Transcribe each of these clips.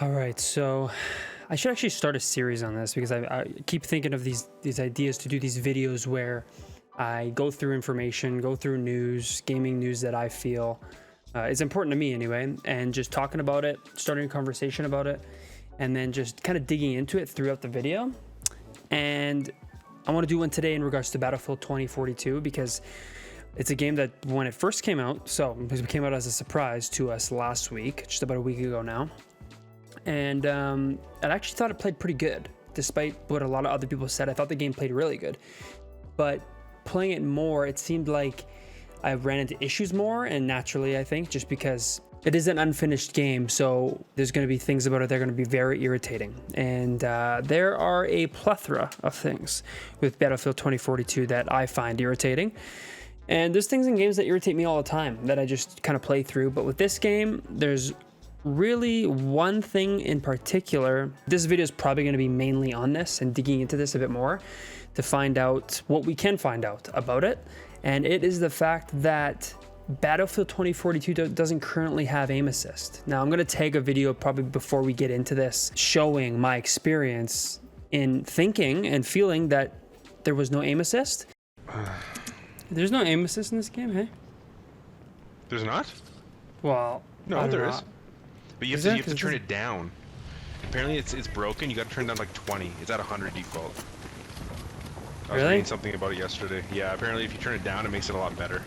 All right, so I should actually start a series on this because I keep thinking of these ideas to do these videos where I go through information, go through news, gaming news that I feel is important to me anyway, and just talking about it, starting a conversation about it, and then just kind of digging into it throughout the video. And I want to do one today in regards to Battlefield 2042 because it's a game that when it first came out, it came out as a surprise to us last week, just about a week ago now. And I actually thought it played pretty good, despite what a lot of other people said. I thought the game played really good, but playing it more, it seemed like I ran into issues more, and naturally, I think, just because it is an unfinished game, so there's going to be things about it that are going to be very irritating. And there are a plethora of things with Battlefield 2042 that I find irritating. And there's things in games that irritate me all the time that I just kind of play through. But with this game, there's really one thing in particular. This video is probably going to be mainly on this and digging into this a bit more to find out what we can find out about it. And it is the fact that Battlefield 2042 doesn't currently have aim assist. Now I'm going to tag a video probably before we get into this showing my experience in thinking and feeling that there was no aim assist. There's no aim assist in this game, hey? There's not? Well, no, there is. But you have to turn it down. Apparently it's broken. You got to turn it down like 20. It's at 100 default. I was reading something about it yesterday. Yeah, apparently if you turn it down, it makes it a lot better.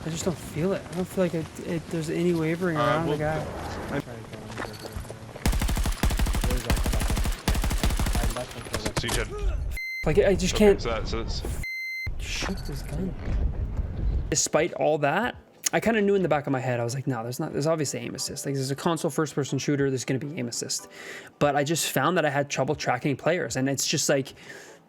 I just don't feel it. I don't feel like there's any wavering around the guy. So you said... Like, I just can't... So shoot this gun. Despite all that, I kind of knew in the back of my head, I was like, no, there's obviously aim assist. Like, there's a console first-person shooter, there's going to be aim assist. But I just found that I had trouble tracking players. And it's just like,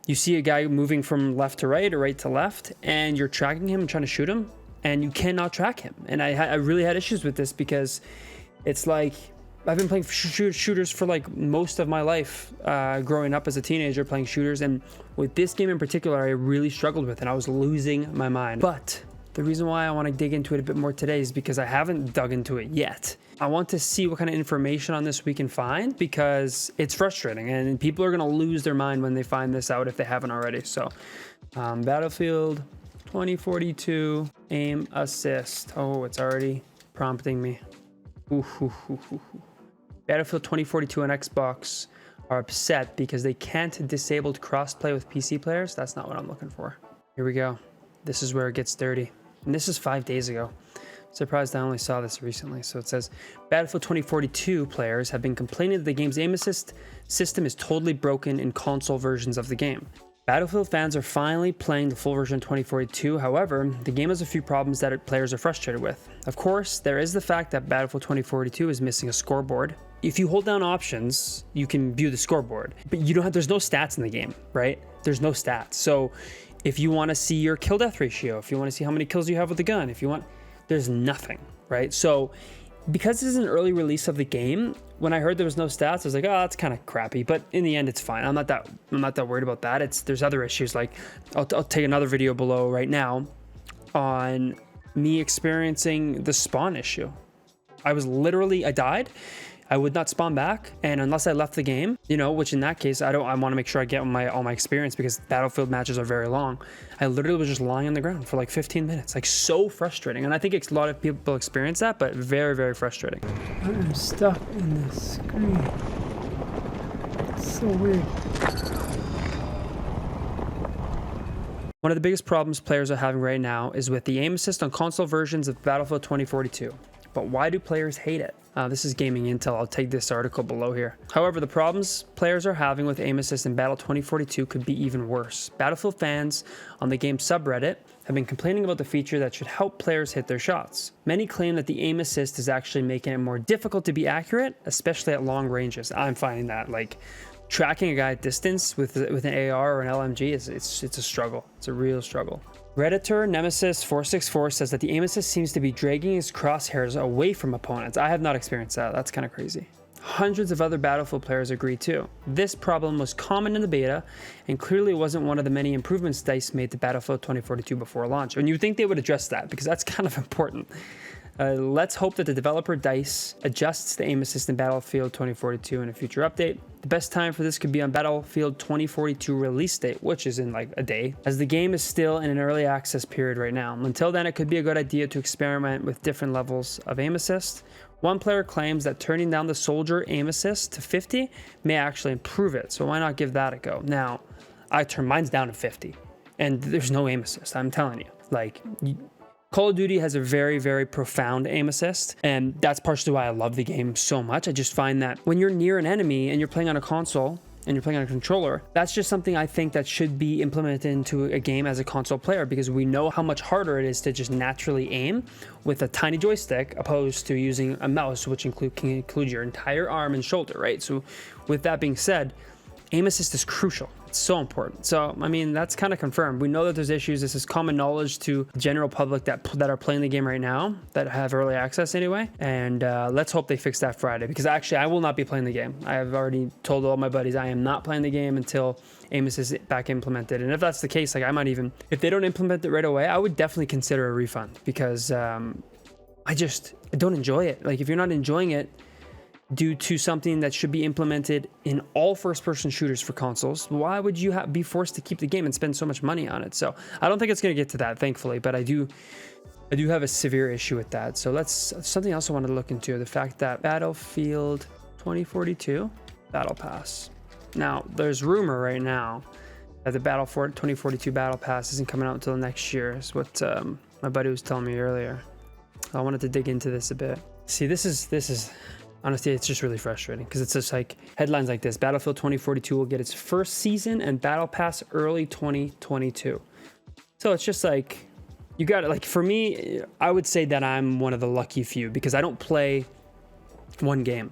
you see a guy moving from left to right or right to left, and you're tracking him and trying to shoot him, and you cannot track him. And I really had issues with this because it's like, I've been playing shooters for like most of my life, growing up as a teenager playing shooters. And with this game in particular, I really struggled with it. I was losing my mind. But the reason why I want to dig into it a bit more today is because I haven't dug into it yet. I want to see what kind of information on this we can find because it's frustrating and people are going to lose their mind when they find this out if they haven't already. So Battlefield 2042 aim assist. Oh, it's already prompting me. Battlefield 2042 on Xbox are upset because they can't disable crossplay with PC players. That's not what I'm looking for. Here we go. This is where it gets dirty. And this is 5 days ago. Surprised I only saw this recently. So it says, Battlefield 2042 players have been complaining that the game's aim assist system is totally broken in console versions of the game. Battlefield fans are finally playing the full version 2042. However, the game has a few problems that players are frustrated with. Of course, there is the fact that Battlefield 2042 is missing a scoreboard. If you hold down options, you can view the scoreboard, but there's no stats in the game, right? There's no stats. So if you want to see your kill death ratio, if you want to see how many kills you have with the gun, there's nothing, right? So because this is an early release of the game, when I heard there was no stats, I was like, oh, that's kind of crappy. But in the end, it's fine. I'm not that worried about that. There's other issues. Like I'll take another video below right now on me experiencing the spawn issue. I died. I would not spawn back, and unless I left the game, which in that case, I want to make sure I get all my experience because Battlefield matches are very long. I literally was just lying on the ground for like 15 minutes, like so frustrating. And I think a lot of people experience that, but very, very frustrating. I'm stuck in this screen. It's so weird. One of the biggest problems players are having right now is with the aim assist on console versions of Battlefield 2042. But why do players hate it? This is Gaming Intel. I'll take this article below here. However, the problems players are having with aim assist in Battle 2042 could be even worse. Battlefield fans on the game subreddit have been complaining about the feature that should help players hit their shots. Many claim that the aim assist is actually making it more difficult to be accurate, especially at long ranges. I'm finding that like tracking a guy at distance with an AR or an LMG it's a struggle. It's a real struggle. Redditor Nemesis464 says that the aim assist seems to be dragging his crosshairs away from opponents. I have not experienced that. That's kind of crazy. Hundreds of other Battlefield players agree too. This problem was common in the beta and clearly wasn't one of the many improvements DICE made to Battlefield 2042 before launch. And you'd think they would address that because that's kind of important. Let's hope that the developer DICE adjusts the aim assist in Battlefield 2042 in a future update. The best time for this could be on Battlefield 2042 release date, which is in like a day, as the game is still in an early access period right now. Until then, it could be a good idea to experiment with different levels of aim assist. One player claims that turning down the soldier aim assist to 50 may actually improve it, so why not give that a go? Now, I turn mine's down to 50, and there's no aim assist, I'm telling you. Like, Call of Duty has a very, very profound aim assist, and that's partially why I love the game so much. I just find that when you're near an enemy and you're playing on a console and you're playing on a controller, that's just something I think that should be implemented into a game as a console player, because we know how much harder it is to just naturally aim with a tiny joystick opposed to using a mouse, which can include your entire arm and shoulder, right? So with that being said, aim assist is crucial. It's so important. So, I mean, that's kind of confirmed. We know that there's issues. This is common knowledge to the general public that are playing the game right now, that have early access anyway. And let's hope they fix that Friday, because actually I will not be playing the game. I have already told all my buddies I am not playing the game until aim assist is back implemented. And if that's the case, like I might even, if they don't implement it right away, I would definitely consider a refund, because I don't enjoy it. Like, if you're not enjoying it due to something that should be implemented in all first-person shooters for consoles, why would you be forced to keep the game and spend so much money on it? So I don't think it's going to get to that, thankfully, but I do have a severe issue with that. So something else I wanted to look into, the fact that Battlefield 2042 Battle Pass. Now, there's rumor right now that the Battlefield 2042 Battle Pass isn't coming out until next year, is what my buddy was telling me earlier. I wanted to dig into this a bit. See, this is honestly, it's just really frustrating, because it's just like headlines like this: Battlefield 2042 will get its first season and Battle Pass early 2022. So it's just like, you got it. Like, for me, I would say that I'm one of the lucky few, because I don't play one game,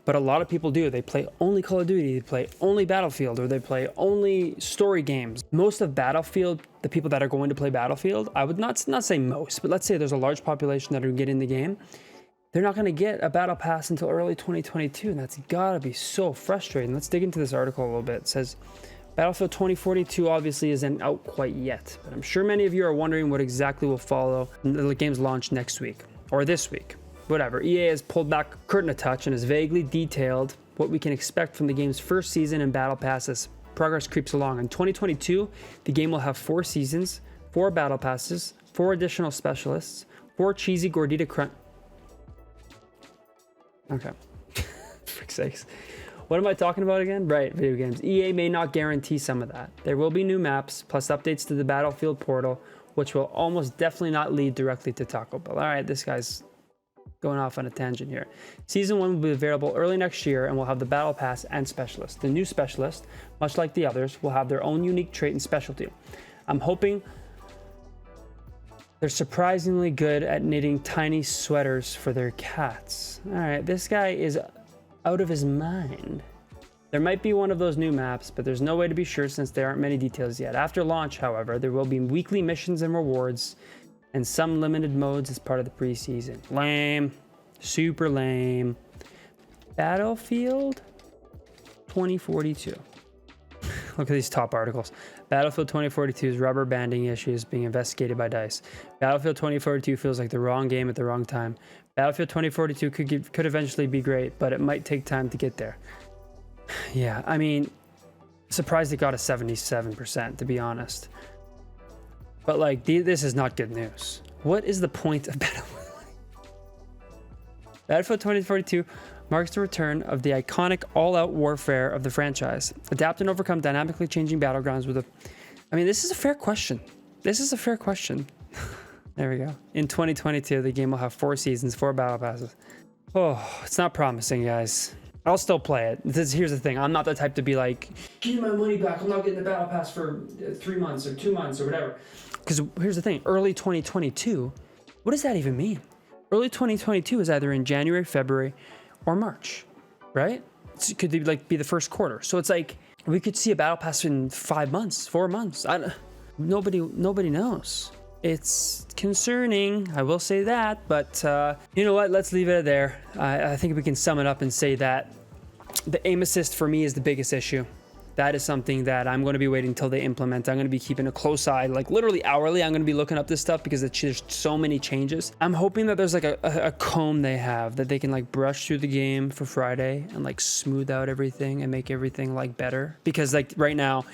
but a lot of people do. They play only Call of Duty, they play only Battlefield, or they play only story games. Most of Battlefield, the people that are going to play Battlefield, I would not say most, but let's say there's a large population that are getting the game. They're not going to get a Battle Pass until early 2022, and that's got to be so frustrating. Let's dig into this article a little bit. It says, Battlefield 2042 obviously isn't out quite yet, but I'm sure many of you are wondering what exactly will follow the game's launch next week, or this week. Whatever. EA has pulled back curtain a touch and has vaguely detailed what we can expect from the game's first season and Battle Pass as progress creeps along. In 2022, the game will have 4 seasons, 4 Battle Passes, 4 additional specialists, 4 cheesy gordita crunch. Okay. For sakes. What am I talking about again? Right, video games. EA may not guarantee some of that. There will be new maps, plus updates to the Battlefield portal, which will almost definitely not lead directly to Taco Bell. All right, this guy's going off on a tangent here. Season 1 will be available early next year, and will have the Battle Pass and Specialist. The new Specialist, much like the others, will have their own unique trait and specialty. I'm hoping they're surprisingly good at knitting tiny sweaters for their cats. All right, this guy is out of his mind. There might be one of those new maps, but there's no way to be sure since there aren't many details yet. After launch, however, there will be weekly missions and rewards, and some limited modes as part of the preseason. Lame. Super lame. Battlefield 2042. Look at these top articles. Battlefield 2042's rubber banding issues being investigated by DICE. Battlefield 2042 feels like the wrong game at the wrong time. Battlefield 2042 could eventually be great, but it might take time to get there. Yeah, I mean, surprised it got a 77%, to be honest. But like, this is not good news. What is the point of Battlefield? Battlefield 2042 marks the return of the iconic all-out warfare of the franchise. Adapt and overcome dynamically changing battlegrounds with a... I mean, this is a fair question. This is a fair question. There we go. In 2022, the game will have 4 seasons, 4 battle passes. Oh, it's not promising, guys. I'll still play it. Here's the thing. I'm not the type to be like, give me my money back. I'm not getting the battle pass for 3 months or 2 months or whatever. Because here's the thing. Early 2022, what does that even mean? Early 2022 is either in January, February, or March, right? It could be the first quarter. So it's like we could see a battle pass in 5 months, 4 months. Nobody knows. It's concerning, I will say that, but you know what? Let's leave it there. I think we can sum it up and say that the aim assist for me is the biggest issue. That is something that I'm going to be waiting until they implement. I'm going to be keeping a close eye, like literally hourly. I'm going to be looking up this stuff because there's so many changes. I'm hoping that there's like a comb they have that they can like brush through the game for Friday and like smooth out everything and make everything like better. Because like right now,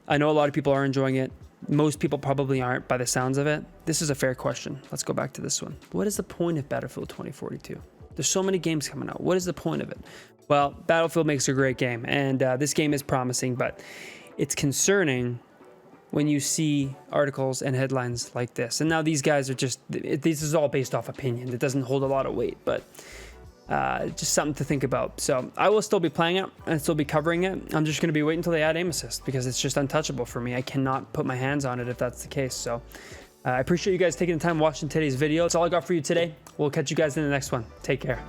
I know a lot of people are enjoying it. Most people probably aren't by the sounds of it. This is a fair question. Let's go back to this one. What is the point of Battlefield 2042? There's so many games coming out. What is the point of it? Well, Battlefield makes a great game, and this game is promising, but it's concerning when you see articles and headlines like this. And now these guys are just, this is all based off opinion. It doesn't hold a lot of weight, but just something to think about. So I will still be playing it and still be covering it. I'm just going to be waiting until they add aim assist because it's just untouchable for me. I cannot put my hands on it if that's the case. So I appreciate you guys taking the time watching today's video. That's all I got for you today. We'll catch you guys in the next one. Take care.